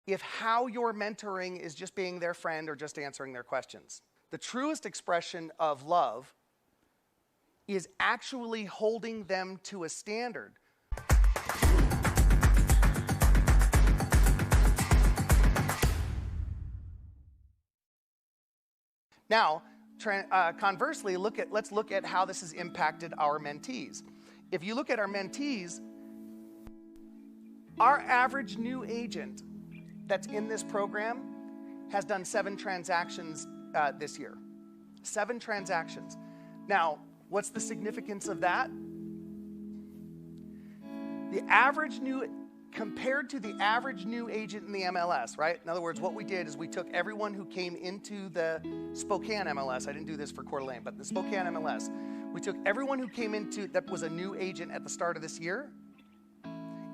if how you're mentoring is just being their friend or just answering their questions. The truest expression of love is actually holding them to a standard. Now, conversely, let's look at how this has impacted our mentees. If you look at our mentees, our average new agent that's in this program has done 7 transactions this year. 7 transactions. Now, what's the significance of that? The average new, compared to the average new agent in the MLS, right? In other words, what we did is we took everyone who came into the Spokane MLS. I didn't do this for Coeur d'Alene, but the Spokane MLS. We took everyone who came into that was a new agent at the start of this year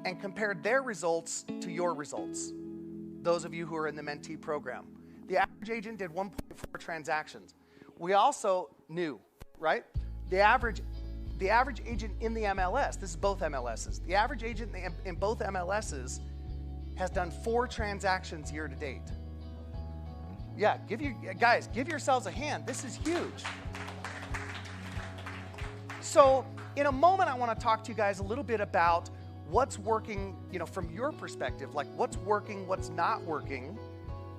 and compared their results to your results. Those of you who are in the mentee program. The average agent did 1.4 transactions. We also knew, right? The average agent in the MLS, this is both MLSs, the average agent in both MLSs has done 4 transactions year to date. Yeah, give yourselves a hand. This is huge. So in a moment, I want to talk to you guys a little bit about what's working, from your perspective, like what's working, what's not working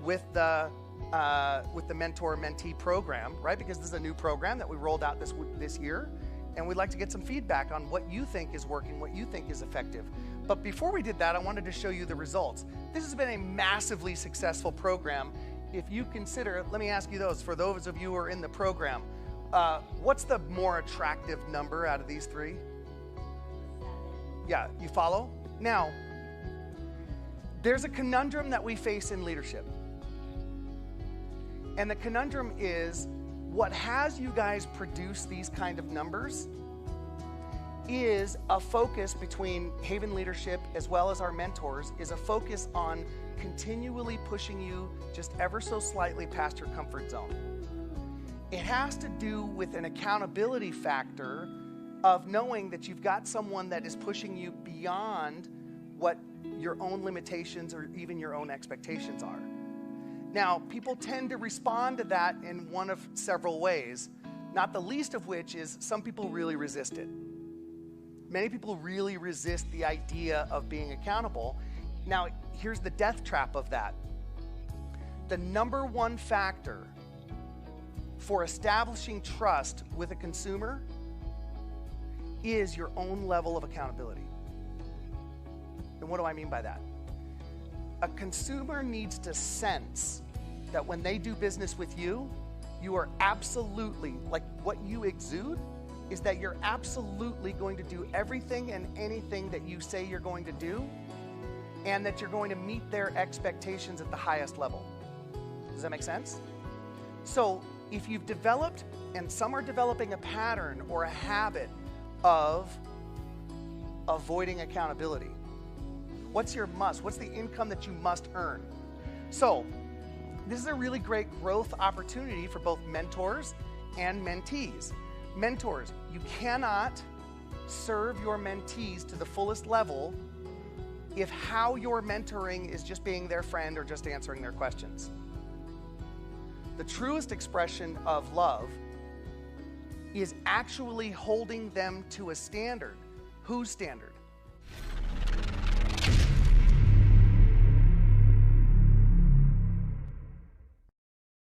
with the mentor-mentee program, right? Because this is a new program that we rolled out this year, and we'd like to get some feedback on what you think is working, what you think is effective. But before we did that, I wanted to show you the results. This has been a massively successful program. If you consider, let me ask you for those of you who are in the program, what's the more attractive number out of these 3? Yeah, you follow? Now, there's a conundrum that we face in leadership. And the conundrum is, what has you guys produce these kind of numbers is a focus between Haven Leadership as well as our mentors, is a focus on continually pushing you just ever so slightly past your comfort zone. It has to do with an accountability factor of knowing that you've got someone that is pushing you beyond what your own limitations or even your own expectations are. Now, people tend to respond to that in one of several ways, not the least of which is some people really resist it. Many people really resist the idea of being accountable. Now, here's the death trap of that. The number one factor for establishing trust with a consumer is your own level of accountability. And what do I mean by that? A consumer needs to sense that when they do business with you, you are absolutely, like what you exude is that you're absolutely going to do everything and anything that you say you're going to do, and that you're going to meet their expectations at the highest level. Does that make sense? So if you've developed, and some are developing a pattern or a habit of avoiding accountability, what's your must? What's the income that you must earn? So this is a really great growth opportunity for both mentors and mentees. Mentors, you cannot serve your mentees to the fullest level if how you're mentoring is just being their friend or just answering their questions. The truest expression of love is actually holding them to a standard. Whose standard?